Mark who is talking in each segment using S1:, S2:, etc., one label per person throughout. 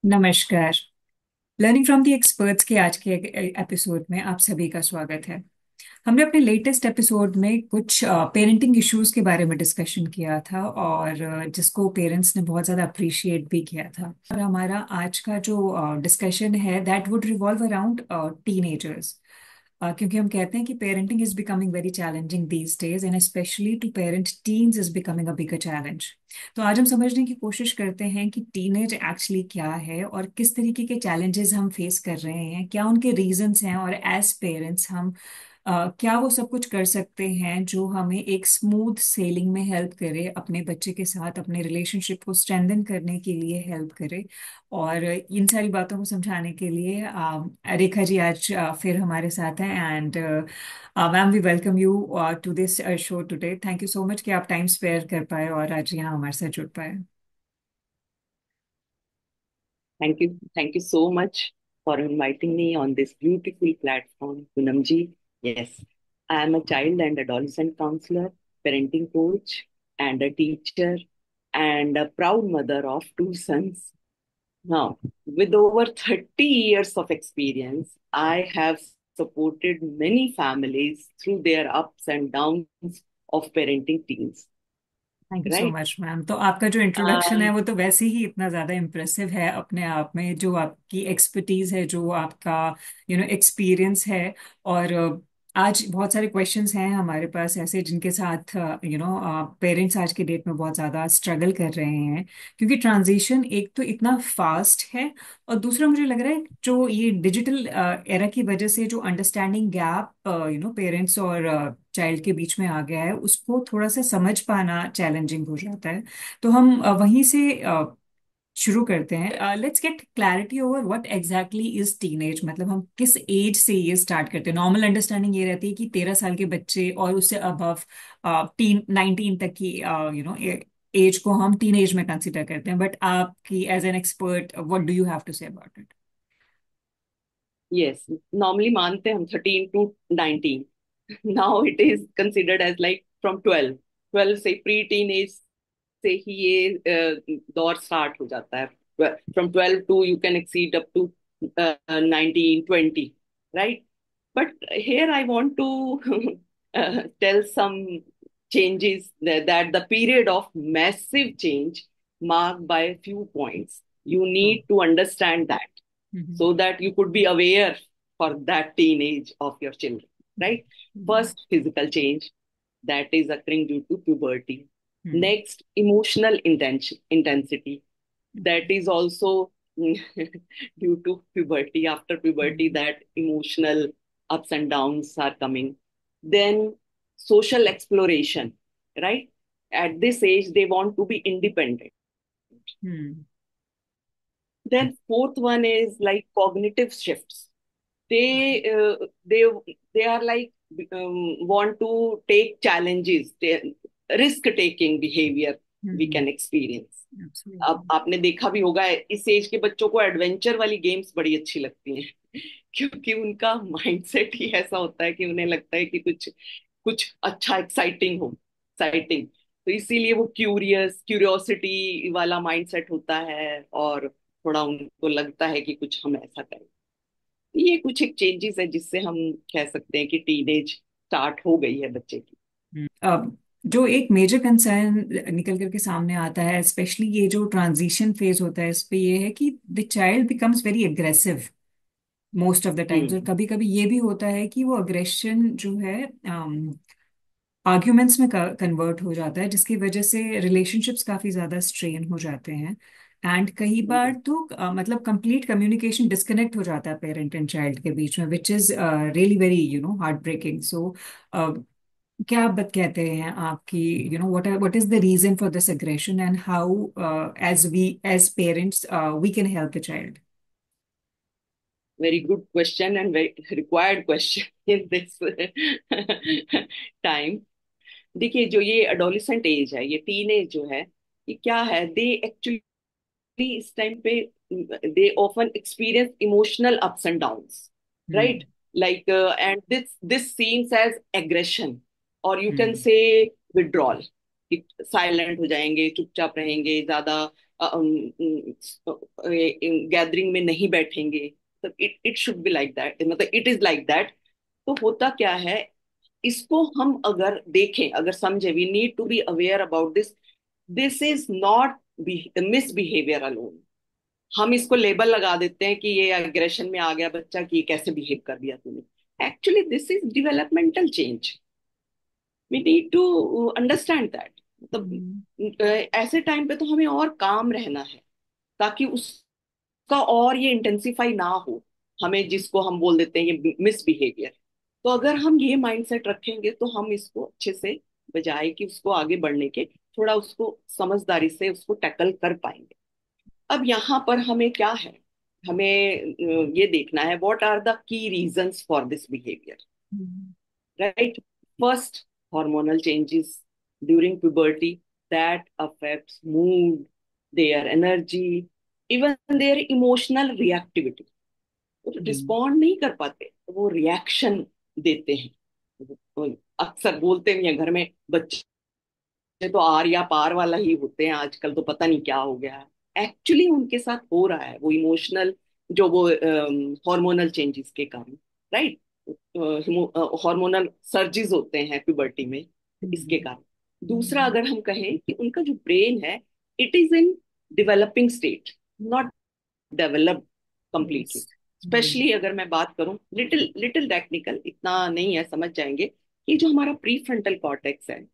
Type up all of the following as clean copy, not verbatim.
S1: नमस्कार। Learning from the experts के आज के एपिसोड में आप सभी का स्वागत है। हमने अपने लेटेस्ट एपिसोड में कुछ पेरेंटिंग इश्यूज के बारे में डिस्कशन किया था और जिसको पेरेंट्स ने बहुत ज़्यादा अप्रिशिएट भी किया था। और हमारा आज का जो डिस्कशन है that would revolve around teenagers, क्योंकि हम कहते हैं कि parenting is becoming very challenging these days and specially to parent teens is becoming a bigger challenge. तो आज हम समझने की कोशिश करते हैं कि टीनेज एक्चुअली क्या है और किस तरीके के चैलेंजेस हम फेस कर रहे हैं, क्या उनके रीजंस हैं और एज पेरेंट्स हम क्या वो सब कुछ कर सकते हैं जो हमें एक स्मूथ सेलिंग में हेल्प करे, अपने बच्चे के साथ अपने रिलेशनशिप को स्ट्रेंथन करने के लिए हेल्प करे। और इन सारी बातों को समझाने के लिए रेखा जी आज फिर हमारे साथ हैं। And ma'am, we welcome you to this show today. Thank you so much कि आप टाइम स्पेयर कर पाए और आज यहाँ हमारे साथ जुड़ पाए।
S2: Thank you so much for inviting me on this beautiful platform, Punamji. Yes, I am a child and adolescent counselor, parenting coach, and a teacher, and a proud mother of two sons. Now, with over 30 years of experience, I have supported many families through their ups and downs of parenting teens,
S1: thank you so
S2: right?
S1: Much ma'am. तो आपका जो introduction है
S2: Um,
S1: वो तो वैसे ही इतना ज़्यादा impressive है अपने आप में, जो आपकी एक्सपर्टीज है, जो आपका एक्सपीरियंस है। और आज बहुत सारे क्वेश्चंस हैं हमारे पास ऐसे जिनके साथ पेरेंट्स आज के डेट में बहुत ज़्यादा स्ट्रगल कर रहे हैं, क्योंकि ट्रांजिशन एक तो इतना फास्ट है और दूसरा मुझे लग रहा है जो ये डिजिटल एरा की वजह से जो अंडरस्टैंडिंग गैप पेरेंट्स और चाइल्ड के बीच में आ गया है, उसको थोड़ा सा समझ पाना चैलेंजिंग हो जाता है। तो हम वहीं से शुरू करते हैं। Let's get clarity over what exactly is teenage. मतलब हम किस एज से ये स्टार्ट करते हैं? नॉर्मल अंडरस्टैंडिंग ये रहती है कि 13 साल के बच्चे और उससे अबव टीन 19 तक की एज को हम टीनेज में कंसिडर करते हैं। बट आपकी as an expert, what do you have to say about it?
S2: yes, normally मानते हैं हम 13 to 19. Now it is considered as like from 12 से प्री टीन एज से ही ये दौर स्टार्ट हो जाता है. From 12 to you can exceed up to 19, 20, right? But here I want to tell some changes that the period of massive change marked by a few points. You need to understand that so that you could be aware for that teenage of your children, right? First, physical change that is occurring due to puberty. Next, emotional intensity that is also due to puberty. After puberty, that emotional ups and downs are coming. Then, social exploration, right? At this age, they want to be independent. Then, fourth one is like cognitive shifts. they uh, they they are like want to take challenges, risk taking behavior we can experience. अब आपने देखा भी होगा इस as के बच्चों को adventure वाली गेम्स बड़ी अच्छी लगती हैं क्योंकि उनका माइंडसेट ही ऐसा होता है कि उन्हें लगता है कि कुछ कुछ अच्छा एक्साइटिंग हो, एक्साइटिंग, तो इसीलिए वो क्यूरियोसिटी वाला माइंडसेट होता है और थोड़ा उनको लगता है कि कुछ हम ऐसा करें. ये कुछ एक चेंजेस है जिससे हम कह सकते हैं कि टीनेज स्टार्ट हो गई है बच्चे की.
S1: अब जो एक मेजर कंसर्न निकल करके सामने आता है, स्पेशली ये जो ट्रांजिशन फेज होता है, इस पे ये है कि the child becomes very aggressive most of the times. और
S2: हम्म.
S1: कभी कभी ये भी होता है कि वो अग्रेशन जो है आर्ग्यूमेंट्स में कन्वर्ट हो जाता है, जिसकी वजह से रिलेशनशिप्स काफी ज्यादा स्ट्रेन हो जाते हैं। एंड कई बार तो मतलब कंप्लीट कम्युनिकेशन डिस्कनेक्ट हो जाता है पेरेंट एंड चाइल्ड के बीच में, which is really very heartbreaking. So क्या आप बत कहते हैं आपकी, what is the reason for this aggression and how as we as parents we can help the child?
S2: Very good question and very required question in this time. देखिए, जो ये adolescent as है, ये टीन एज जो है, ये क्या है, दे एक्चुअली इस टाइम पे they often experience emotional ups and downs,
S1: hmm.
S2: Right? Like and this seems as aggression, और you can
S1: hmm.
S2: Say withdrawal. Silent हो जाएंगे, चुपचाप रहेंगे, ज्यादा गैदरिंग में नहीं बैठेंगे, तो it it should be like that, मतलब इट इज लाइक दैट। तो होता क्या है, इसको हम अगर देखें, अगर समझे, we need to be aware about this. This is not misbehaviour alone. हम इसको लेबल लगा देते हैं कि ये अग्रेशन में आ गया बच्चा, कि कैसे बिहेव कर दिया तूने। Actually this is developmental change. We need to understand that. मतलब
S1: हम्म।
S2: ऐसे टाइम पे तो हमें और काम रहना है, ताकि उसका और ये इंटेंसिफाई ना हो, हमें जिसको हम बोल देते हैं ये मिसबिहेवियर। तो अगर हम ये माइंडसेट रखेंगे तो हम इसको अच्छे से, बजाय कि उसको आगे बढ़ने के, थोड़ा उसको समझदारी से उसको टैकल कर पाएंगे। अब यहाँ पर हमें क्या है, हमें ये देखना है what are the key reasons for this behaviour,
S1: hmm.
S2: right? First, hormonal changes during puberty that affects mood, their energy, even their emotional reactivity. वो
S1: हम्म।
S2: रिस्पॉन्ड नहीं कर पाते, वो रिएक्शन देते हैं। वो अक्सर बोलते भी हैं घर में, बच्चे तो आर या पार वाला ही होते हैं आजकल, तो पता नहीं क्या हो गया है। एक्चुअली उनके साथ हो रहा है वो इमोशनल, जो वो हार्मोनल चेंजेस के कारण, राइट? हार्मोनल सर्जेस होते हैं प्यूबर्टी में, इसके
S1: हम्म।
S2: कारण। दूसरा, अगर हम कहें कि उनका जो ब्रेन है, it is in developing state, not developed
S1: yes.
S2: Completely. Specially अगर मैं बात करूं, लिटिल लिटिल टेक्निकल, इतना नहीं है, समझ जाएंगे कि जो हमारा प्री फ्रंटल कॉर्टेक्स है,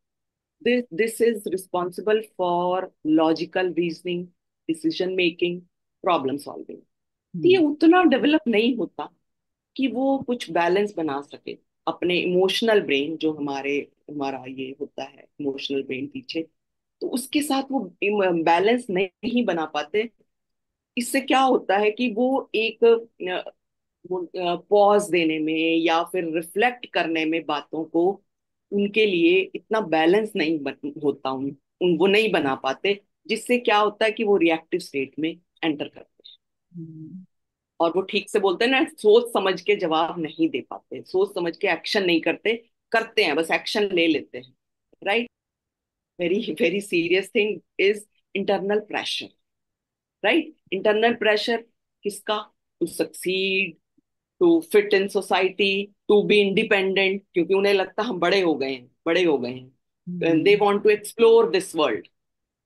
S2: this is responsible for logical reasoning, decision making, problem solving। तो ये उतना डेवलप नहीं होता कि वो कुछ बैलेंस बना सके। अपने इमोशनल ब्रेन, जो हमारा ये होता है इमोशनल ब्रेन पीछे, तो उसके साथ वो बैलेंस नहीं बना पाते। इससे क्या होता है कि वो एक पॉज देने में या फिर रिफ्लेक्ट करने में बातों को, उनके लिए इतना बैलेंस नहीं होता, वो नहीं बना पाते। जिससे क्या होता है कि वो रिएक्टिव स्टेट में एंटर करते हैं, और वो ठीक से बोलते हैं ना, सोच समझ के जवाब नहीं दे पाते, सोच समझ के एक्शन नहीं करते, करते हैं बस, एक्शन ले लेते हैं, right? Very very serious thing is internal pressure, right? Internal pressure किसका? To succeed, to fit in society, to be independent, क्योंकि उन्हें लगता हम बड़े हो गए हैं, बड़े हो गए हैं, they want to explore this world.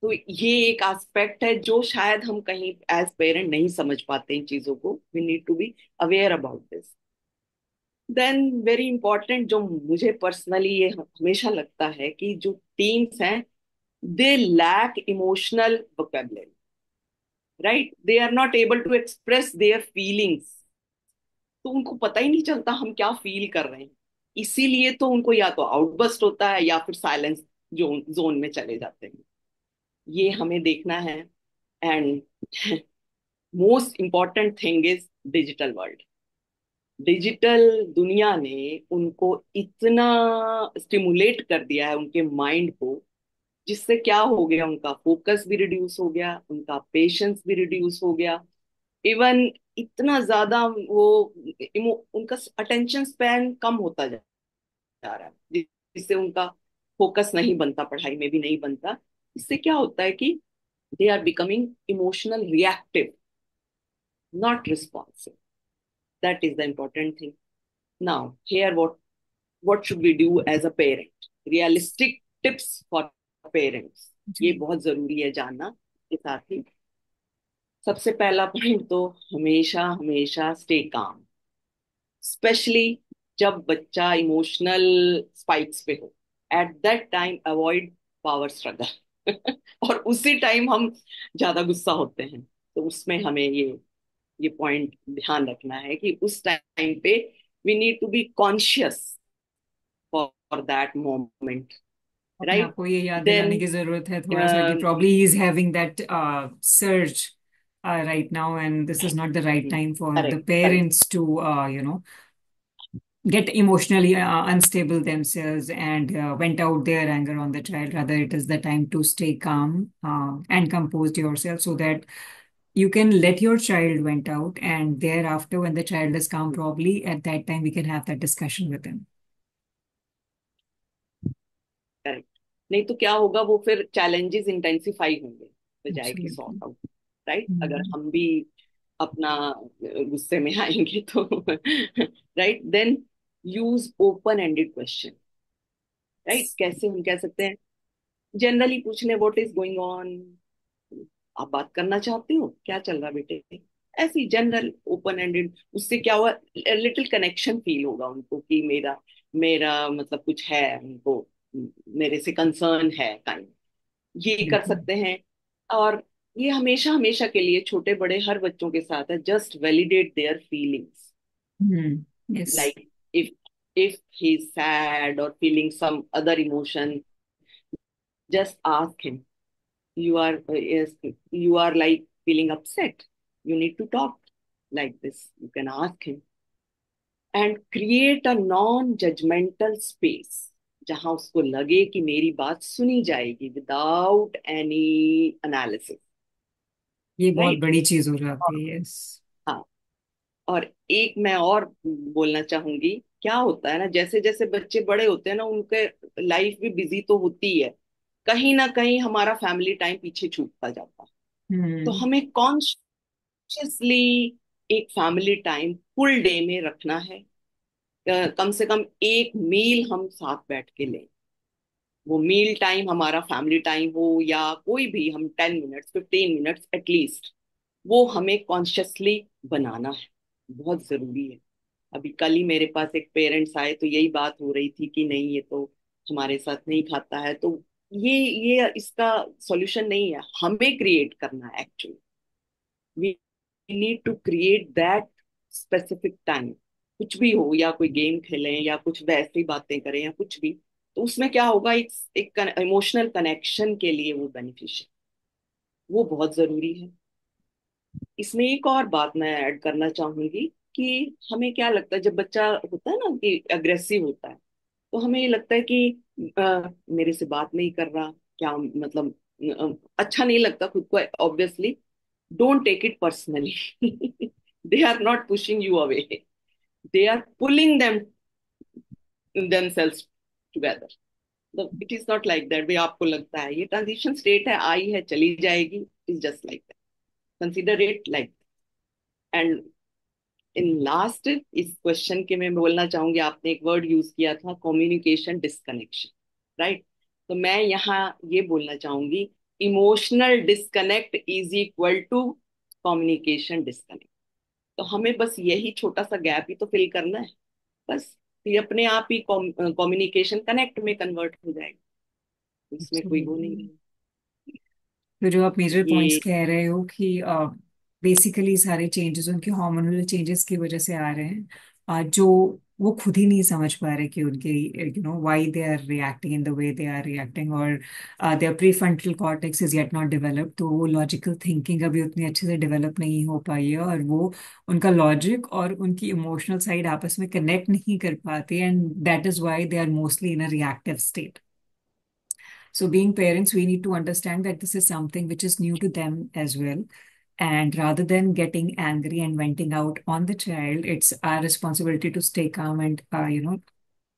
S2: तो ये एक एस्पेक्ट है जो शायद हम कहीं एज पेरेंट नहीं समझ पाते इन चीजों को। We need to be aware about this. Then very important, जो मुझे पर्सनली ये हमेशा लगता है, कि जो टीम्स हैं, they lack emotional vocabulary, right? They are not able to express their feelings. तो उनको पता ही नहीं चलता हम क्या फील कर रहे हैं। इसीलिए तो उनको या तो आउटबर्स्ट होता है या फिर साइलेंस जोन जोन में चले जाते हैं। ये हमें देखना है। And most important thing is digital world. Digital दुनिया ने उनको इतना स्टिमुलेट कर दिया है, उनके माइंड को, जिससे क्या हो गया, उनका फोकस भी रिड्यूस हो गया, उनका पेशेंस भी रिड्यूस हो गया। इवन इतना ज्यादा वो उनका अटेंशन स्पैन कम होता जा रहा है, जिससे उनका फोकस नहीं बनता, पढ़ाई में भी नहीं बनता। इससे क्या होता है कि they are becoming emotional reactive, not responsive. That is the important thing. Now here what should we do as a parent? Realistic tips for parents, ये
S1: जी।
S2: बहुत जरूरी है जानना। के साथ ही सबसे पहला पॉइंट तो हमेशा हमेशा स्टे काम, स्पेशली जब बच्चा इमोशनल स्पाइक्स पे हो। At that time avoid power struggle और उसी टाइम हम ज्यादा गुस्सा होते हैं, तो उसमें हमें ये पॉइंट ध्यान रखना है कि उस टाइम पे we need to be conscious for that moment,
S1: अपने आप
S2: राइट?
S1: को ये याद दिलाने
S2: देन
S1: की जरूरत है थोड़ा सा कि probably he is having that surge right now and this is not the right time for the
S2: correct correct
S1: parents to get emotionally unstable themselves and vent out their anger on the child. Rather, it is the time to stay calm and composed yourself so that you can let your child vent out. And thereafter, when the child is calm, probably at that time, we can have that discussion with him.
S2: Correct. नहीं तो क्या होगा, वो फिर challenges intensify होंगे। तो जाएगी
S1: absolutely.
S2: Sort out. Right, अगर हम भी अपना गुस्से में आएंगे तो right, then use open ended question. Right, कैसे हम कह सकते हैं, जनरली पूछ ले व्हाट इज गोइंग ऑन, आप बात करना चाहते हो, क्या चल रहा बेटे, ऐसी जनरल ओपन एंडेड। उससे क्या हुआ, लिटिल कनेक्शन फील होगा उनको कि मेरा मेरा मतलब कुछ है उनको, मेरे से कंसर्न है काइंड, ये कर
S1: बिल्कुल।
S2: सकते हैं। और ये हमेशा हमेशा के लिए छोटे बड़े हर बच्चों के साथ है, just validate their feelings.
S1: Yes.
S2: Like if he is sad or feeling some other emotion, just ask him, you are yes, you are like feeling upset, you need to talk like this, you can ask him, and create a non judgmental space जहां उसको लगे कि मेरी बात सुनी जाएगी without any analysis.
S1: ये बहुत
S2: राइट।
S1: बड़ी चीज हो जाती है। यस।
S2: हाँ, और एक मैं और बोलना चाहूंगी, क्या होता है ना, जैसे जैसे बच्चे बड़े होते हैं ना, उनके लाइफ भी बिजी तो होती है, कहीं ना कहीं हमारा फैमिली टाइम पीछे छूटता जाता है। तो
S1: हम्म।
S2: हमें कॉन्शियसली एक फैमिली टाइम फुल डे में रखना है। कम से कम एक मील हम साथ बैठ के लें। वो मील टाइम हमारा फैमिली टाइम हो या कोई भी, हम 10 मिनट्स 15 मिनट्स एटलीस्ट, वो हमें कॉन्शियसली बनाना है, बहुत जरूरी है। अभी कल ही मेरे पास एक पेरेंट्स आए तो यही बात हो रही थी कि नहीं ये तो हमारे साथ नहीं खाता है, तो ये इसका सॉल्यूशन नहीं है, हमें क्रिएट करना है actually. We need to create that specific time. कुछ भी हो, या कोई गेम खेलें या कुछ वैसी बातें करें या कुछ भी, तो उसमें क्या होगा, एक इमोशनल कनेक्शन के लिए वो बेनिफिशियल, वो बहुत जरूरी है। इसमें एक और बात मैं ऐड करना चाहूंगी कि हमें क्या लगता है, जब बच्चा होता है ना कि अग्रेसिव होता है, तो हमें ये लगता है कि मेरे से बात नहीं कर रहा, क्या मतलब, अच्छा नहीं लगता खुद को obviously. Don't take it personally, they are not pushing you away, they are pulling themselves together. तो it is not like that, भाई आपको लगता है ये ट्रांजिशन स्टेट है, आई है चली जाएगी, is just like that, consider it like. And in last, इस क्वेश्चन के मैं बोलना चाहूंगी, आपने एक वर्ड यूज किया था, कम्युनिकेशन डिस्कनेक्शन। राइट, तो मैं यहाँ ये बोलना चाहूंगी, emotional disconnect is equal to communication disconnect. तो हमें बस यही छोटा सा गैप ही तो फिल करना है, बस ये अपने आप ही कम्युनिकेशन कनेक्ट में कन्वर्ट हो जाएगा, इसमें कोई वो नहीं है।
S1: तो जो आप मेजर पॉइंट्स
S2: ये
S1: कह रहे हो कि बेसिकली सारे चेंजेस उनके हार्मोनल चेंजेस की वजह से आ रहे हैं, जो वो खुद ही नहीं समझ पा रहे कि उनके why they are reacting in the way they are reacting, और their prefrontal cortex is yet not developed, तो वो लॉजिकल थिंकिंग अभी उतनी अच्छे से डेवलप नहीं हो पाई है, और वो उनका लॉजिक और उनकी इमोशनल साइड आपस में कनेक्ट नहीं कर पाते, and that is why they are mostly in a reactive state. So, being parents, we need to understand that this is something which is new to them as well. And rather than getting angry and venting out on the child, it's our responsibility to stay calm and,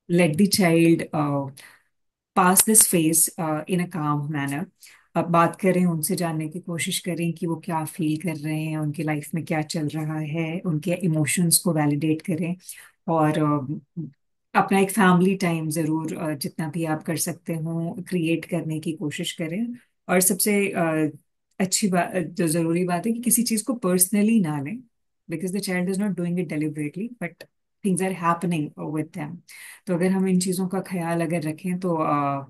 S1: let the child pass this phase in a calm manner. अब बात करें उनसे, जानने की कोशिश करें कि वो क्या फील कर रहे हैं, उनकी लाइफ में क्या चल रहा है, उनके इमोशंस को वैलिडेट करें, और अपना एक फैमिली टाइम जरूर जितना भी आप कर सकते हो क्रिएट करने की कोशिश करें. और सबसे अच्छी बात, जो जरूरी बात है कि किसी चीज को पर्सनली ना लें, because the child is not doing it deliberately, but things are happening with them. तो अगर हम इन चीज़ों का ख्याल अगर रखें तो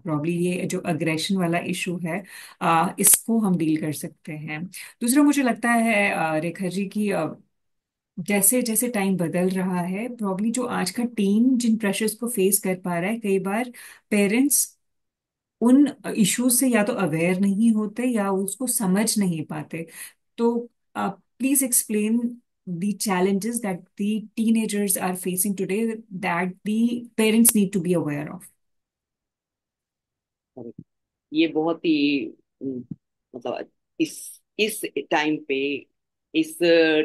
S1: प्रॉब्ली ये जो अग्रेशन वाला इशू है, इसको हम डील कर सकते हैं. दूसरा मुझे लगता है रेखा जी की, जैसे जैसे टाइम बदल रहा है, प्रॉब्ली जो आज का टीन जिन प्रेशर्स को फेस कर पा रहा है, कई बार पेरेंट्स उन इश्यूज से या तो अवेयर नहीं होते या उसको समझ नहीं पाते. तो please explain the challenges that the teenagers are facing today that the parents need to be aware of.
S2: ये बहुत ही मतलब इस टाइम पे, इस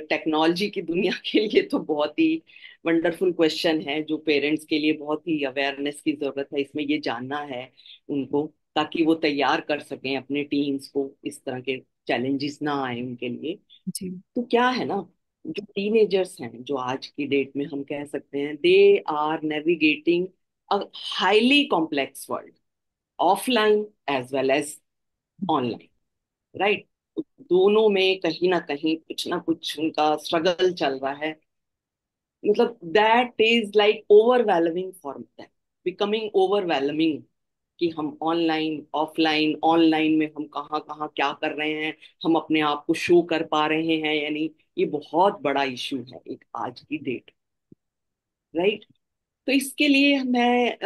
S2: टेक्नोलॉजी की दुनिया के लिए तो बहुत ही वंडरफुल क्वेश्चन है, जो पेरेंट्स के लिए बहुत ही अवेयरनेस की जरूरत है, इसमें ये जानना है उनको, ताकि वो तैयार कर सकें अपने टीन्स को इस तरह के चैलेंजेस ना आए उनके लिए।
S1: जी।
S2: तो क्या है ना, जो टीनेजर्स हैं, जो आज की डेट में हम कह सकते हैं, they are navigating a highly complex world, offline as well as online, right. दोनों में कहीं ना कहीं कुछ ना कुछ उनका स्ट्रगल चल रहा है। मतलब that is like overwhelming for them, becoming overwhelming, कि हम ऑनलाइन ऑफलाइन, ऑनलाइन में हम कहाँ कहाँ क्या कर रहे हैं, हम अपने आप को शो कर पा रहे हैं यानी, ये बहुत बड़ा इशू है एक आज की डेट, राइट। तो इसके लिए मैं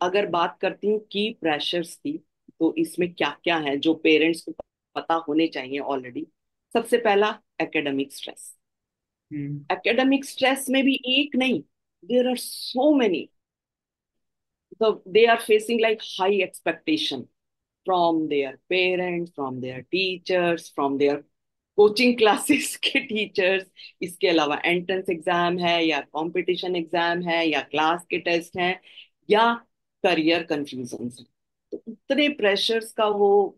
S2: अगर बात करती हूँ की प्रेशर्स की, तो इसमें क्या क्या है जो पेरेंट्स को पता होने चाहिए ऑलरेडी। सबसे पहला, academic stress.
S1: Hmm.
S2: Academic stress में भी एक नहीं, there are so many. So they are facing like high expectation from their parents, from their teachers, from their coaching classes के टीचर्स। इसके अलावा एंट्रेंस एग्जाम है, या कंपटीशन एग्जाम है, या क्लास के टेस्ट हैं, या करियर कंफ्यूजन है। तो इतने प्रेशर्स का वो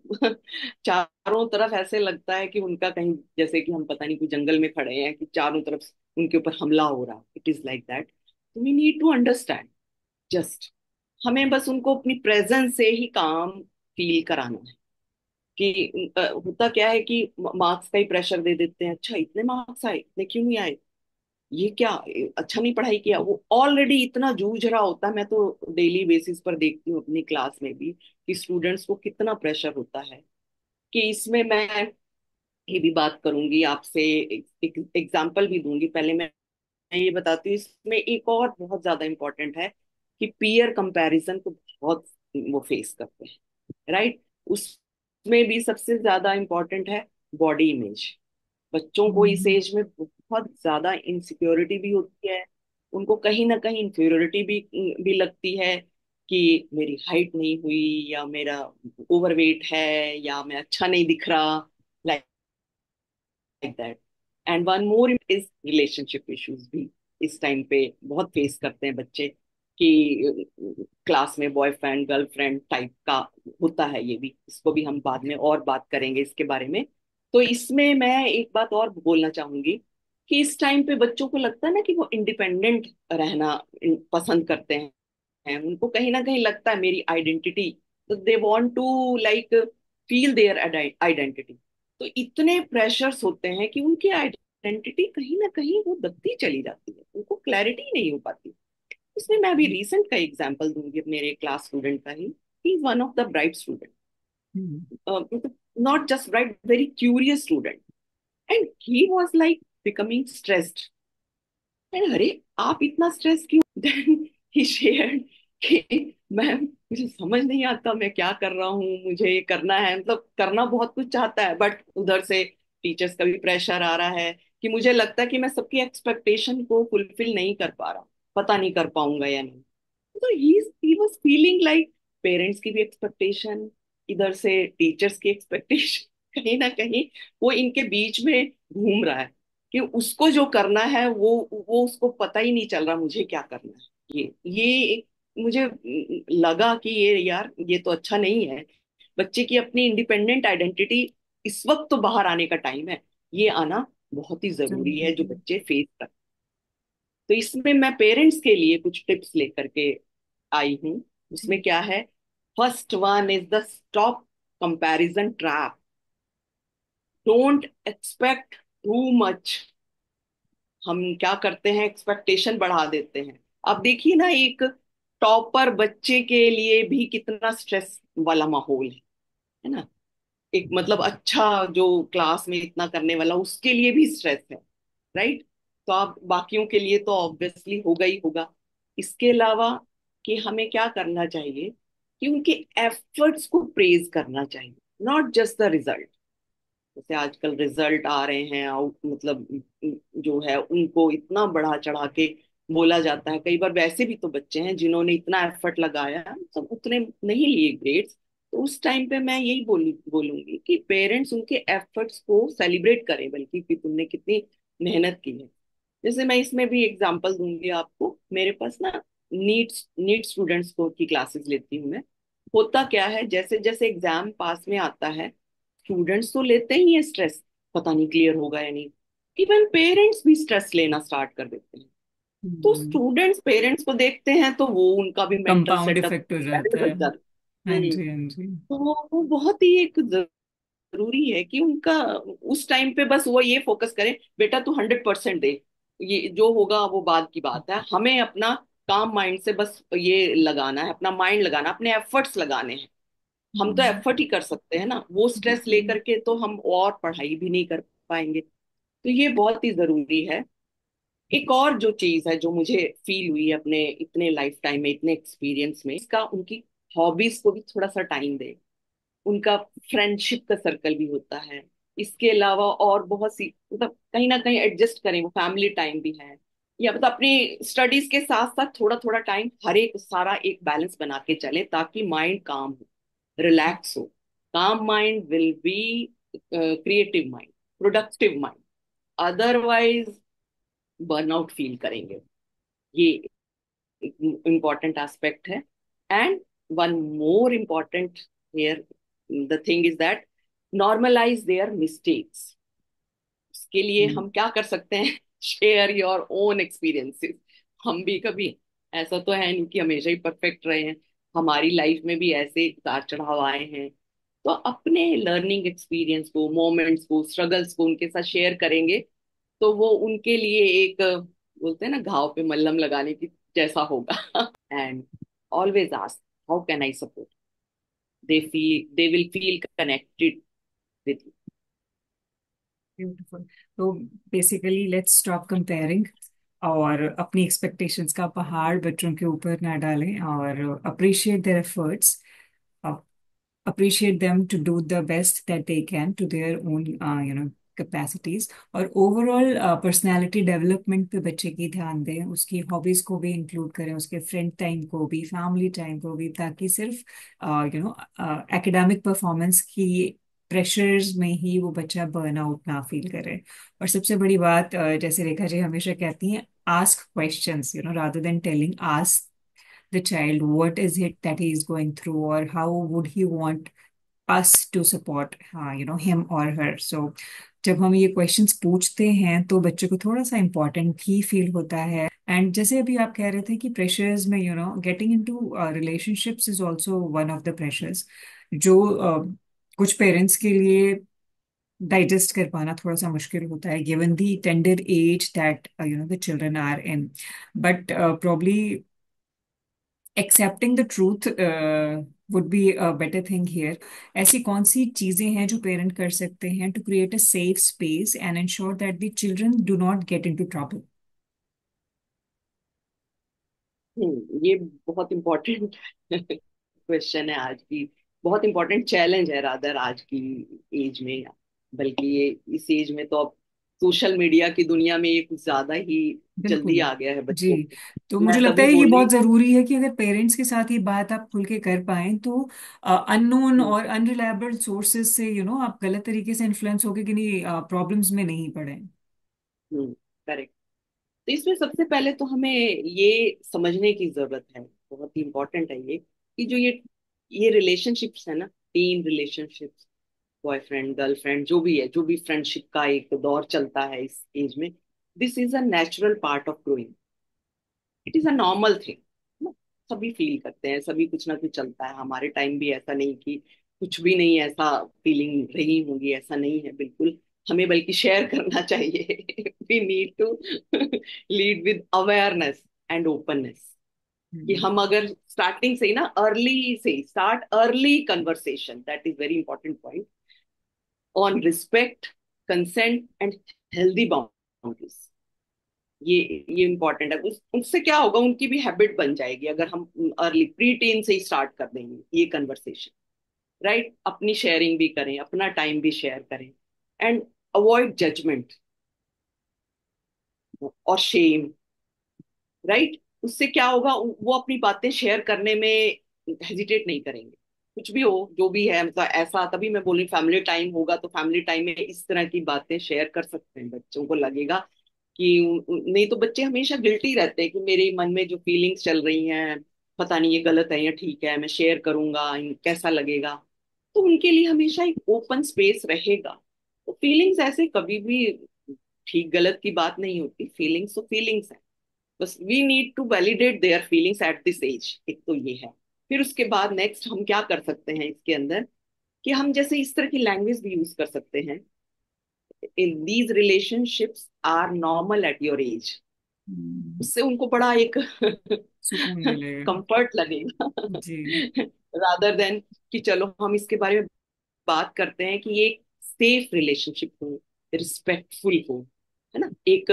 S2: चारों तरफ ऐसे लगता है कि उनका कहीं, जैसे कि हम पता नहीं कोई जंगल में खड़े हैं, कि चारों तरफ उनके ऊपर हमला हो रहा। It is like that. We need to understand, just हमें बस उनको अपनी प्रेजेंस से ही काम फील कराना है। कि होता क्या है कि मार्क्स का ही प्रेशर दे देते हैं, अच्छा इतने मार्क्स आए, इतने क्यों नहीं आए, ये क्या, अच्छा नहीं पढ़ाई किया। वो ऑलरेडी इतना जूझ रहा होता है। मैं तो डेली बेसिस पर देखती हूँ अपनी क्लास में भी कि स्टूडेंट्स को कितना प्रेशर होता है। कि इसमें मैं ये भी बात करूंगी आपसे, एक एग्जाम्पल भी दूंगी। पहले मैं ये बताती हूँ, इसमें एक और बहुत ज्यादा इंपॉर्टेंट है कि पीयर कंपैरिजन को बहुत वो फेस करते हैं, राइट। उसमें भी सबसे ज्यादा इंपॉर्टेंट है बॉडी इमेज। बच्चों को इस
S1: हम्म।
S2: एज में बहुत ज्यादा इनसिक्योरिटी भी होती है, उनको कहीं ना कहीं इंफीरियोरिटी भी लगती है कि मेरी हाइट नहीं हुई, या मेरा ओवरवेट है, या मैं अच्छा नहीं दिख रहा, like that. And one more is relationship issues भी इस टाइम पे बहुत फेस करते हैं बच्चे। कि क्लास में बॉयफ्रेंड गर्लफ्रेंड टाइप का होता है, ये भी, इसको भी हम बाद में और बात करेंगे इसके बारे में। तो इसमें मैं एक बात और बोलना चाहूंगी कि इस टाइम पे बच्चों को लगता है ना कि वो इंडिपेंडेंट रहना पसंद करते हैं। उनको कहीं ना कहीं लगता है मेरी आइडेंटिटी, तो they want to like feel their identity. तो इतने प्रेशर्स होते हैं कि उनकी आइडेंटिटी कहीं ना कहीं वो दबती चली जाती है, उनको क्लैरिटी नहीं हो पाती। इसमें मैं अभी रिसेंट का एग्जांपल दूंगी मेरे क्लास स्टूडेंट का ही। He is one of the bright student,
S1: hmm.
S2: मतलब not just bright, very curious student. And he was like becoming stressed. अरे आप इतना स्ट्रेस क्यों? देन ही शेयर्ड कि मैम मुझे समझ नहीं आता मैं क्या कर रहा हूँ, मुझे ये करना है, मतलब करना बहुत कुछ चाहता है, बट उधर से टीचर्स का भी प्रेशर आ रहा है कि मुझे लगता है कि मैं सबकी एक्सपेक्टेशन को फुलफिल नहीं कर पा रहा, पता नहीं कर पाऊंगा या नहीं। तो he was feeling like parents की भी एक्सपेक्टेशन, इधर से टीचर्स की एक्सपेक्टेशन कहीं ना कहीं वो इनके बीच में घूम रहा है। कि उसको जो करना है वो उसको पता ही नहीं चल रहा मुझे क्या करना है। ये मुझे लगा कि ये यार ये तो अच्छा नहीं है। बच्चे की अपनी इंडिपेंडेंट आइडेंटिटी इस वक्त तो बाहर आने का टाइम है, ये आना बहुत ही जरूरी
S1: जरूरी
S2: है जो
S1: है।
S2: बच्चे फेस कर। तो इसमें मैं पेरेंट्स के लिए कुछ टिप्स लेकर के आई हूँ। उसमें
S1: जी।
S2: क्या है, first one is the stop comparison trap. Don't expect too much. हम क्या करते हैं, एक्सपेक्टेशन बढ़ा देते हैं। अब देखिए ना, एक टॉपर बच्चे के लिए भी कितना स्ट्रेस वाला माहौल है ना। एक मतलब अच्छा जो क्लास में इतना करने वाला, उसके लिए भी स्ट्रेस है, राइट। तो आप बाकियों के लिए तो ऑब्वियसली होगा ही होगा। इसके अलावा कि हमें क्या करना चाहिए, कि उनके एफर्ट्स को प्रेज करना चाहिए, नॉट जस्ट द रिजल्ट। जैसे आजकल रिजल्ट आ रहे हैं आउट, मतलब जो है उनको इतना बढ़ा चढ़ा के बोला जाता है। कई बार वैसे भी तो बच्चे हैं जिन्होंने इतना एफर्ट लगाया, सब उतने नहीं लिए ग्रेड्स। तो उस टाइम पे मैं यही बोलूंगी कि पेरेंट्स उनके एफर्ट्स को सेलिब्रेट करें, बल्कि कि तुमने कितनी मेहनत की है। जैसे मैं इसमें भी एग्जांपल दूंगी आपको। मेरे पास ना नीट नीट स्टूडेंट्स को की क्लासेस लेती हूँ मैं। होता क्या है, जैसे जैसे एग्जाम पास में आता है, स्टूडेंट्स तो लेते ही है स्ट्रेस, पता नहीं क्लियर होगा या नहीं। इवन पेरेंट्स भी स्ट्रेस लेना स्टार्ट कर देते हैं। तो स्टूडेंट्स पेरेंट्स को देखते हैं तो वो उनका भी मेंटल
S1: कंपाउंड
S2: सेटअप
S1: इफेक्ट हो
S2: पहले
S1: जाता है।
S2: बच जाता
S1: हाँ
S2: है।
S1: जी, हाँ जी।
S2: तो वो बहुत ही एक जरूरी है कि उनका उस टाइम पे बस वो ये फोकस करें, बेटा तू 100% दे, ये जो होगा वो बाद की बात है, हमें अपना काम माइंड से बस ये लगाना है, अपना माइंड लगाना, अपने एफर्ट्स लगाने हैं। हम तो एफर्ट ही कर सकते हैं ना, वो स्ट्रेस
S1: बिल्कुल।
S2: लेकर के तो हम और पढ़ाई भी नहीं कर पाएंगे। तो ये बहुत ही जरूरी है। एक और जो चीज है जो मुझे फील हुई है अपने इतने लाइफ टाइम में, इतने एक्सपीरियंस में, इसका उनकी हॉबीज को भी थोड़ा सा टाइम दे। उनका फ्रेंडशिप का सर्कल भी होता है, इसके अलावा और बहुत सी, मतलब कहीं ना कहीं एडजस्ट करें, वो फैमिली टाइम भी है, या मतलब अपनी स्टडीज के साथ साथ थोड़ा थोड़ा टाइम, हर एक सारा एक बैलेंस बना के चले ताकि माइंड काम हो, रिलैक्स हो। काम mind will be creative mind, productive mind. Otherwise burnout feel करेंगे। ये important एस्पेक्ट है। And one more important here, the thing is that normalize their mistakes। इसके लिए हम क्या कर सकते हैं? Share your own experiences. हम भी कभी, ऐसा तो है नहीं कि हमेशा ही परफेक्ट रहे हैं, हमारी लाइफ में भी ऐसे उतार चढ़ाव आए हैं। तो अपने लर्निंग एक्सपीरियंस को, मोमेंट्स को, स्ट्रगल्स को उनके साथ शेयर करेंगे तो वो उनके लिए एक, बोलते हैं ना, घाव पे मल्हम लगाने की जैसा होगा। And always ask, how can I support? They will feel connected with you.
S1: Beautiful. तो बेसिकली लेट्स स्टॉप कंपेयरिंग, और अपनी एक्सपेक्टेशंस का पहाड़ बच्चों के ऊपर ना डालें, और appreciate their efforts, appreciate them to do the best that they can to their own capacities। और ओवरऑल पर्सनालिटी डेवलपमेंट पे बच्चे की ध्यान दें, उसकी हॉबीज को भी इंक्लूड करें, उसके फ्रेंड टाइम को भी, फैमिली टाइम को भी, ताकि सिर्फ एकेडमिक परफॉर्मेंस की प्रेशर्स में ही वो बच्चा बर्नआउट ना फील करे। और सबसे बड़ी बात, जैसे रेखा जी हमेशा कहती हैं, ask questions, rather than telling, ask the child what is it that he is going through, or how would he want us to support him or her। So जब हम ये क्वेश्चंस पूछते हैं तो बच्चे को थोड़ा सा इम्पोर्टेंट भी फील होता है। एंड जैसे अभी आप कह रहे थे कि प्रेशर्स में, getting into relationships is also one of the pressures, जो कुछ पेरेंट्स के लिए डाइजेस्ट कर पाना थोड़ा सा मुश्किल होता है, given the tender age that the children are in. But probably accepting the truth would be a better thing here. ऐसी कौन सी चीजें हैं जो पेरेंट कर सकते हैं to create a safe space and ensure that the children do not get into trouble?
S2: ये बहुत इम्पोर्टेंट क्वेश्चन है आज की, बहुत इम्पोर्टेंट चैलेंज है रादर आज की एज में। बल्कि ये इस एज में तो अब सोशल मीडिया की दुनिया में ये कुछ ज्यादा ही जल्दी
S1: बिल्कुल।
S2: आ गया है
S1: जी।
S2: बच्चों को।
S1: तो मुझे
S2: मैं
S1: लगता
S2: तभी
S1: है ये
S2: बोल रही
S1: बहुत जरूरी है कि अगर पेरेंट्स के साथ ये बात आप खुल के कर पाएं तो अननोन
S2: थी,
S1: और अनरिलायबल सोर्सेज से आप गलत तरीके से इन्फ्लुएंस होके कि नहीं प्रॉब्लम्स में नहीं पड़े।
S2: करेक्ट। तो इसमें सबसे पहले तो हमें ये समझने की जरूरत है, बहुत ही इंपॉर्टेंट है ये, कि जो ये रिलेशनशिप्स है ना, टीन रिलेशनशिप्स, बॉयफ्रेंड गर्लफ्रेंड, जो भी है, जो भी फ्रेंडशिप का एक दौर चलता है इस एज में, this is a natural part of growing. It is a normal thing. सभी फील करते हैं, सभी कुछ ना कुछ चलता है। हमारे टाइम भी ऐसा नहीं कि कुछ भी नहीं ऐसा फीलिंग रही होंगी, ऐसा नहीं है बिल्कुल। हमें बल्कि शेयर करना चाहिए। We need to lead with awareness and openness. कि
S1: हम्म।
S2: हम अगर स्टार्टिंग से ही ना, अर्ली से ही start, early conversation, that is very important point, on respect, consent and healthy boundaries. ये ये इंपॉर्टेंट है। उससे क्या होगा, उनकी भी हैबिट बन जाएगी अगर हम अर्ली प्री टीन से ही स्टार्ट कर देंगे ये कन्वर्सेशन। राइट, अपनी शेयरिंग भी करें, अपना टाइम भी शेयर करें, एंड अवॉइड जजमेंट और शेम। राइट, उससे क्या होगा, वो अपनी बातें शेयर करने में हेजिटेट नहीं करेंगे। कुछ भी हो, जो भी है, मतलब ऐसा, तभी मैं बोली फैमिली टाइम होगा तो फैमिली टाइम में इस तरह की बातें शेयर कर सकते हैं। बच्चों को लगेगा कि नहीं तो बच्चे हमेशा गिल्टी रहते हैं कि मेरे मन में जो फीलिंग्स चल रही हैं, पता नहीं ये गलत है या ठीक है, मैं शेयर करूंगा कैसा लगेगा। तो उनके लिए हमेशा एक ओपन स्पेस रहेगा। तो फीलिंग्स ऐसे कभी भी ठीक गलत की बात नहीं होती, फीलिंग्स तो फीलिंग्स है। बस we need to validate their feelings at this age, एक तो ये है। फिर उसके बाद नेक्स्ट हम क्या कर सकते हैं इसके अंदर, कि हम जैसे इस तरह की लैंग्वेज भी यूज कर सकते हैं, in these relationships are normal at your age.
S1: Hmm,
S2: उससे उनको बड़ा एक
S1: सुकून मिलेगा।
S2: कंफर्ट लगेगा,
S1: जी।
S2: रादर देन कि चलो हम इसके बारे में बात करते हैं कि ये एक सेफ रिलेशनशिप हो, रिस्पेक्टफुल हो, है ना, एक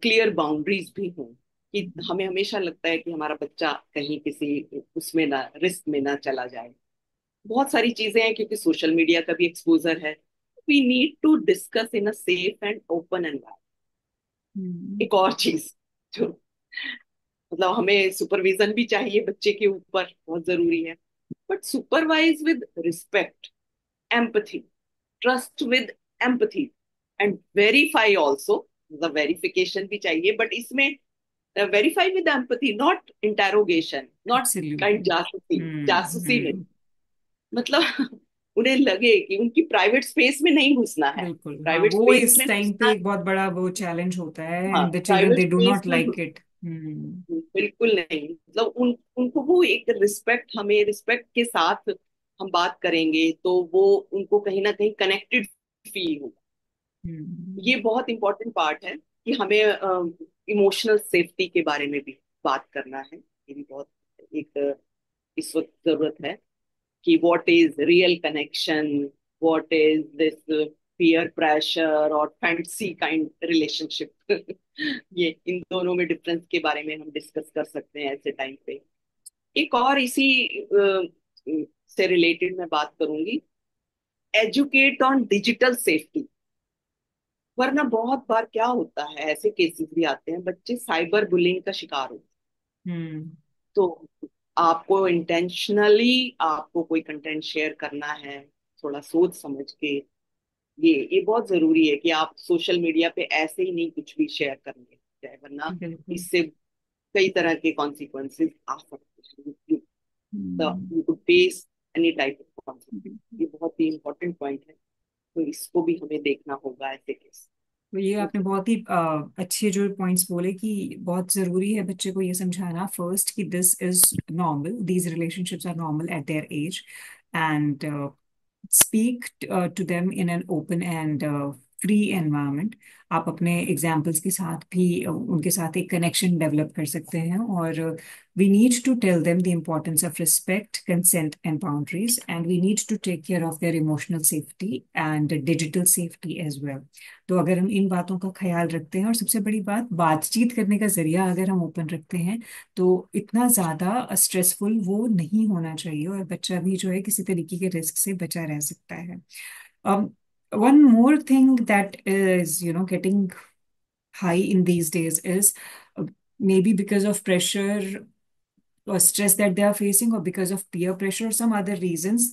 S2: क्लियर बाउंड्रीज भी हो, कि हमें हमेशा लगता है कि हमारा बच्चा कहीं किसी उसमें ना, रिस्क में ना चला जाए। बहुत सारी चीजें हैं, क्योंकि सोशल मीडिया का भी एक्सपोजर है। We need to discuss in a safe and open environment.
S1: Hmm,
S2: एक और चीज जो, मतलब हमें सुपरविजन भी चाहिए बच्चे के ऊपर, बहुत जरूरी है, but supervise with respect, empathy, trust with empathy, and verify also. मतलब वेरिफिकेशन भी चाहिए, बट इसमें verify with empathy, not interrogation, not kind
S1: absolutely.
S2: जासूसी, जासूसी में।
S1: हम्म।
S2: मतलब उन्हें लगे कि उनकी प्राइवेट स्पेस में नहीं घुसना है।
S1: बिल्कुल, हाँ,
S2: प्राइवेट
S1: वो
S2: स्पेस
S1: इस
S2: में
S1: टाइम पे
S2: घुसना,
S1: एक बहुत बड़ा वो चैलेंज होता है,
S2: हाँ,
S1: and the children
S2: private
S1: they do
S2: space
S1: not
S2: में
S1: लाइक इट। हम्म।
S2: बिल्कुल नहीं। मतलब उनको वो एक रिस्पेक्ट, हमें रिस्पेक्ट के साथ हम बात करेंगे तो वो उनको कहीं ना कहीं कनेक्टेड फील होगा।
S1: हम्म।
S2: ये बहुत इंपॉर्टेंट पार्ट है कि हमें इमोशनल सेफ्टी के बारे में भी बात करना है। ये भी बहुत एक इस वक्त जरूरत है, कि what is real connection, what is this peer pressure और फैंटेसी काइंड रिलेशनशिप। ये इन दोनों में डिफरेंस के बारे में हम डिस्कस कर सकते हैं ऐसे टाइम पे। एक और इसी से रिलेटेड मैं बात करूंगी, एजुकेट ऑन डिजिटल सेफ्टी। वरना बहुत बार क्या होता है, ऐसे केसेस भी आते हैं, बच्चे साइबर बुलिंग का शिकार होते हैं।
S1: हम्म।
S2: तो आपको इंटेंशनली आपको कोई कंटेंट शेयर करना है, थोड़ा सोच समझ के। ये बहुत जरूरी है कि आप सोशल मीडिया पे ऐसे ही नहीं कुछ भी शेयर करेंगे चाहे, वरना
S1: बिल्कुल।
S2: इससे कई तरह के कॉन्सिक्वेंसेस आ सकते हैं।
S1: Hmm.
S2: You could face any type of consequence.
S1: बिल्कुल।
S2: ये बहुत ही इंपॉर्टेंट पॉइंट है, तो इसको भी हमें देखना होगा ऐसे केस।
S1: तो ये आपने बहुत ही अच्छे जो पॉइंट्स बोले कि बहुत जरूरी है बच्चे को ये समझाना फर्स्ट कि this is normal, these relationships are normal at their age, and speak to them in an open and free environment. आप अपने एग्जाम्पल्स के साथ भी उनके साथ एक कनेक्शन डेवलप कर सकते हैं, और we need to tell them the importance of respect, consent and boundaries, and we need to take care of their emotional safety and digital safety as well. तो अगर हम इन बातों का ख्याल रखते हैं, और सबसे बड़ी बात, बातचीत करने का जरिया अगर हम ओपन रखते हैं, तो इतना ज्यादा स्ट्रेसफुल वो नहीं होना चाहिए, और बच्चा भी जो है किसी तरीके के रिस्क से बचा रह सकता है। One more thing that is, getting high in these days is uh, maybe because of pressure or stress that they are facing, or because of peer pressure or some other reasons,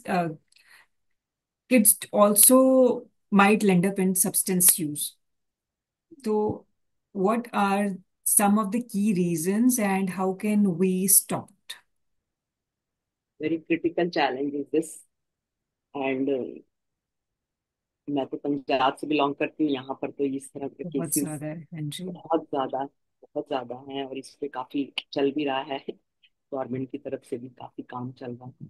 S1: kids also might end up in substance use. So, what are some of the key reasons, and how can we stop it?
S2: Very critical challenge is this, and मैं तो पंजाब से belong करती हूँ, यहाँ पर तो इस तरह के
S1: बहुत
S2: केसेस
S1: ज्यादा है, हाँ जी।
S2: बहुत ज्यादा, बहुत ज्यादा हैं, और इस पे काफी चल भी रहा है। गवर्नमेंट की तरफ से भी काफी काम चल रहा है।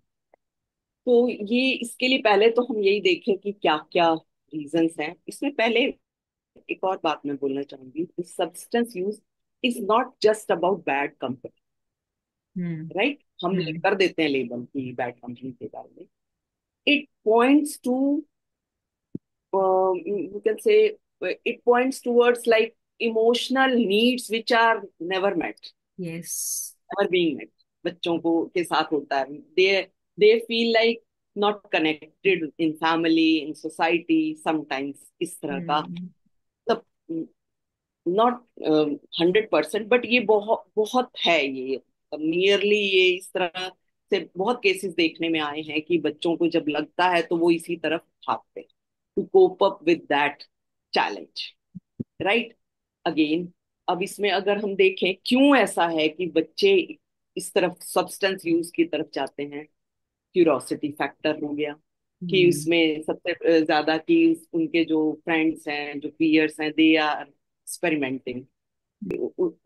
S2: तो ये इसके लिए पहले तो हम यही देखें कि क्या क्या रीजंस हैं इसमें। पहले एक और बात मैं बोलना चाहूंगी, substance use is not just about bad company,
S1: hmm.
S2: Right? हम
S1: हम्म।
S2: कर देते हैं लेबल की बैड कंपनी के बारे में। It points to, you can say, it points towards like emotional needs which are never met,
S1: yes.
S2: never being met। बच्चों को के साथ होता है, they feel like not connected in family, in society sometimes, इस तरह का।
S1: हम्म।
S2: मतलब नॉट 100%, बट ये बहुत बहुत है ये, नियरली ये इस तरह से बहुत केसेस देखने में आए हैं कि बच्चों को जब लगता है तो वो इसी तरफ भागते हैं, to cope up with that challenge, right? Again, अब इसमें अगर हम देखें क्यों ऐसा है कि बच्चे इस तरफ सब्सटेंस यूज की तरफ जाते हैं, क्यूरोसिटी फैक्टर हो गया, कि
S1: हम्म।
S2: उसमें सबसे ज्यादा कि उनके जो फ्रेंड्स हैं, जो पीयर्स हैं, दे आर एक्सपेरिमेंटिंग।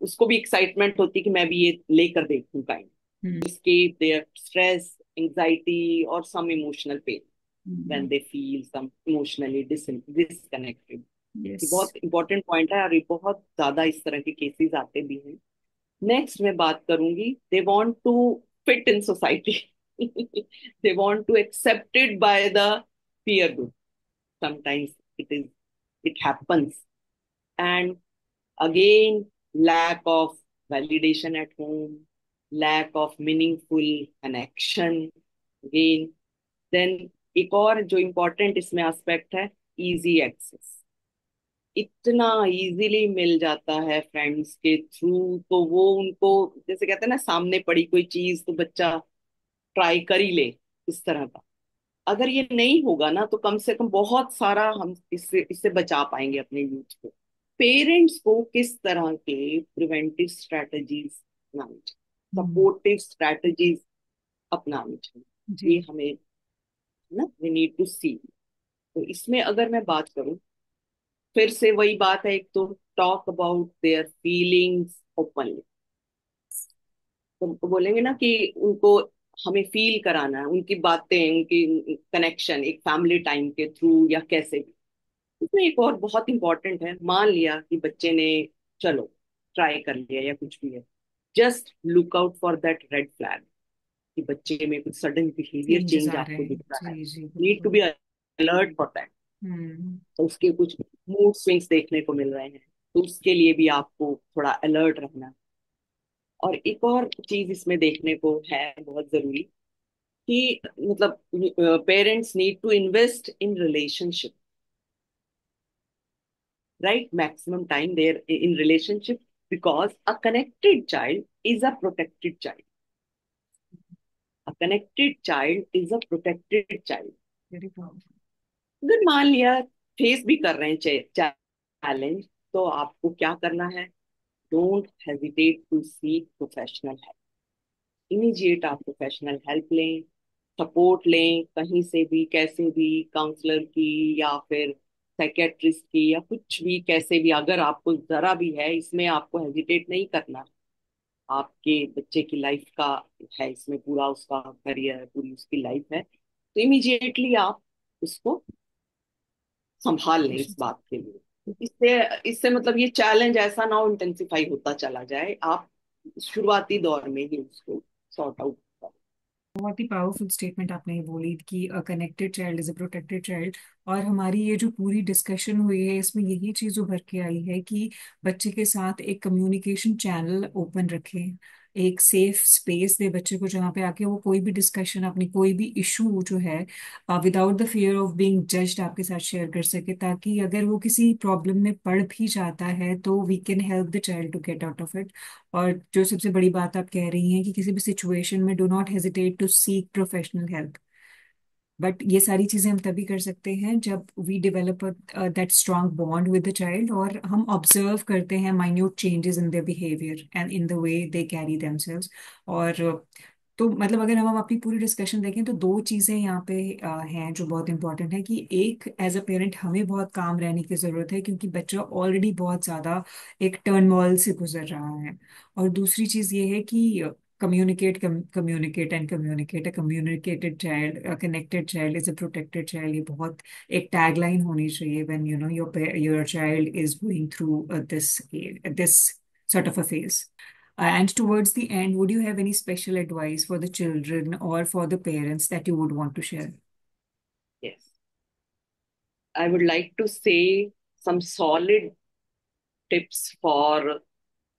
S2: उसको भी एक्साइटमेंट होती है कि मैं भी ये लेकर देखूं kind,
S1: hmm.
S2: escape their stress, anxiety, or some emotional pain when
S1: hmm.
S2: they feel some emotionally disconnected. ये
S1: यस।
S2: बहुत इंपॉर्टेंट पॉइंट है, और ये बहुत ज्यादा इस तरह के केसेस आते भी हैं। नेक्स्ट मैं बात करूंगी, they want to fit in society. They want to accepted by the peer group. Sometimes it happens. And again, lack of validation at home, lack of meaningful connection. Again, then एक और जो important इसमें aspect है, easy access. इतना easily मिल जाता है friends के through, तो वो उनको, जैसे कहते हैं ना, सामने पड़ी कोई चीज तो बच्चा ट्राई कर ही ले, इस तरह का। अगर ये नहीं होगा ना, तो कम से कम बहुत सारा हम इससे इससे बचा पाएंगे अपने यूथ को। पेरेंट्स को किस तरह के प्रिवेंटिव स्ट्रेटजीज अपनानी चाहिए,
S1: हम्म।
S2: सपोर्टिव स्ट्रेटजीज अपनानी
S1: जी।
S2: चाहिए, ये हमें ना, वी नीड टू सी। तो इसमें अगर मैं बात करूं, फिर से वही बात है, एक तो talk about their feelings openly. तो बोलेंगे ना कि उनको हमें फील कराना है उनकी बातें, उनकी कनेक्शन, एक फैमिली टाइम के थ्रू या कैसे भी। इसमें एक और बहुत इंपॉर्टेंट है, मान लिया कि बच्चे ने, चलो, ट्राई कर लिया या कुछ भी है, just look out for that red flag, कि बच्चे में कुछ सडन बिहेवियर
S1: चेंजेस
S2: चेंज
S1: आ रहे
S2: आपको दिख
S1: हैं,
S2: रहा है।
S1: जी जी
S2: नीड टू
S1: बिल्कुल।
S2: Be alert for that.
S1: Hmm.
S2: तो उसके कुछ मूड स्विंग्स देखने को मिल रहे हैं, तो उसके लिए भी आपको थोड़ा अलर्ट रहना है। और एक और चीज इसमें देखने को है बहुत जरूरी, कि मतलब parents need to invest in relationship, right, maximum time there in relationship, because a connected child is a protected child. A connected child is a protected child.
S1: Very powerful.
S2: अगर मान लिया फेस भी कर रहे हैं चैलेंज, तो आपको क्या करना है, don't hesitate to seek professional help. Immediate आप प्रोफेशनल हेल्प लें, सपोर्ट लें, कहीं से भी कैसे भी, काउंसलर की या फिर साइकेट्रिस्ट की या कुछ भी, कैसे भी, अगर आपको जरा भी है, इसमें आपको हेजिटेट नहीं करना। आपके बच्चे की लाइफ का है इसमें, पूरा उसका करियर है, पूरी उसकी लाइफ है, तो इमीडिएटली आप उसको संभाल लें इस बात के लिए। तो इससे इससे मतलब ये चैलेंज ऐसा ना हो इंटेंसिफाई होता चला जाए, आप शुरुआती दौर में ही उसको सॉर्ट आउट करें।
S1: बहुत ही पावरफुल स्टेटमेंट आपने ये बोली कि a connected child is a protected child. और हमारी ये जो पूरी डिस्कशन हुई है इसमें यही चीज उभर के आई है कि बच्चे के साथ एक कम्युनिकेशन चैनल ओपन रखें, एक सेफ स्पेस दे बच्चे को जहाँ पे आके वो कोई भी डिस्कशन, अपनी कोई भी इशू जो है without the fear of being judged आपके साथ शेयर कर सके, ताकि अगर वो किसी प्रॉब्लम में पड़ भी जाता है तो we can help the child to get out of it. और जो सबसे बड़ी बात आप कह रही हैं कि किसी भी सिचुएशन में do not hesitate to seek professional help. But ये सारी चीजें हम तभी कर सकते हैं जब we develop that strong bond with the child, और हम ऑब्जर्व करते हैं minute changes in their behaviour and in the way they carry themselves. और तो मतलब अगर हम अपनी पूरी डिस्कशन देखें तो दो चीजें यहाँ पे हैं जो बहुत इंपॉर्टेंट है, कि एक, एज अ पेरेंट हमें बहुत काम रहने की जरूरत है क्योंकि बच्चा ऑलरेडी बहुत ज्यादा एक टर्नमॉल से गुजर रहा है। और दूसरी चीज ये है कि communicate, communicate and communicate. A communicated child, a connected child is a protected child. ये बहुत एक टैगलाइन होनी चाहिए when you know your child is going through this sort of a phase. And towards the end, would you have any special advice for the children or for the parents that you would want to share?
S2: Yes, I would like to say some solid tips for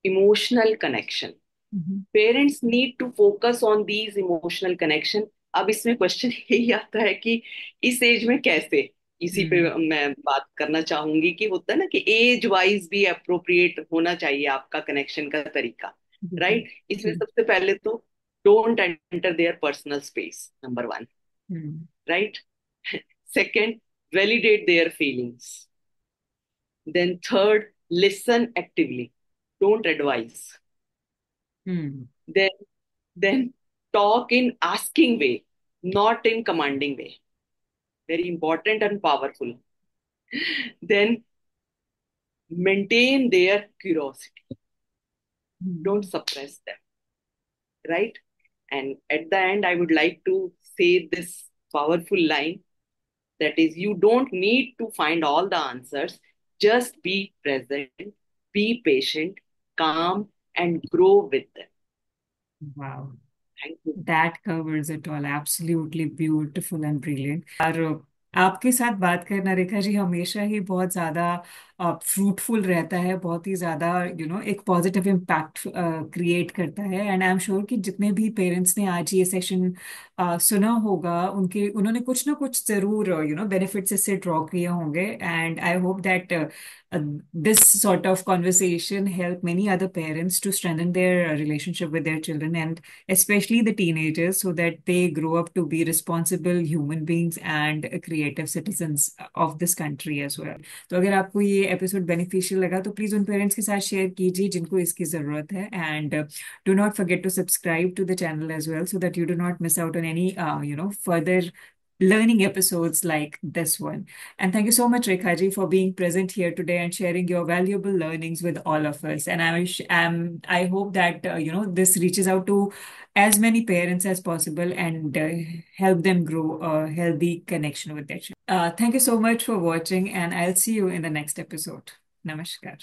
S2: emotional connection.
S1: Mhm.
S2: Parents need to focus on these emotional connection. अब इसमें question यही आता है कि इस as में कैसे, इसी पे
S1: हम्म।
S2: मैं बात करना चाहूंगी, कि होता है ना कि एज वाइज भी अप्रोप्रिएट होना चाहिए आपका कनेक्शन का तरीका।
S1: बिल्कुल।
S2: राइट, इसमें
S1: जी।
S2: सबसे पहले तो don't enter their personal space, number one.
S1: Hmm.
S2: Right, second, validate their feelings. Then third, listen actively, don't advice.
S1: Hmm.
S2: Then talk in asking way, not in commanding way. very important and powerful. Then maintain their curiosity. Don't
S1: Hmm.
S2: suppress them, right? And at the end, I would like to say this powerful line, that is, you don't need to find all the answers. Just be present, be patient, calm, and grow with them.
S1: Wow.
S2: Thank you.
S1: That covers it all. Absolutely beautiful and brilliant. और आपके साथ बात करना रेखा जी हमेशा ही बहुत ज्यादा fruitful रहता है, बहुत ही ज्यादा एक पॉजिटिव इम्पैक्ट क्रिएट करता है। एंड आई एम श्योर कि जितने भी पेरेंट्स ने आज ये सेशन सुना होगा, उनके उन्होंने कुछ ना कुछ जरूर बेनिफिट्स इससे ड्रॉ किए होंगे। And I hope that this sort of conversation help many other parents to strengthen their relationship with their children, and especially the teenagers, so that they grow up to be responsible human beings and creative citizens of this country as well. तो अगर आपको ये episode beneficial लगा तो please उन parents के साथ share कीजिए जिनको इसकी जरूरत है। And do not forget to subscribe to the channel as well, so that you do not miss out on any further learning episodes like this one. And thank you so much, Rekha ji, for being present here today and sharing your valuable learnings with all of us. And I hope that this reaches out to as many parents as possible and help them grow a healthy connection with their children. Thank you so much for watching, and I'll see you in the next episode. Namaskar.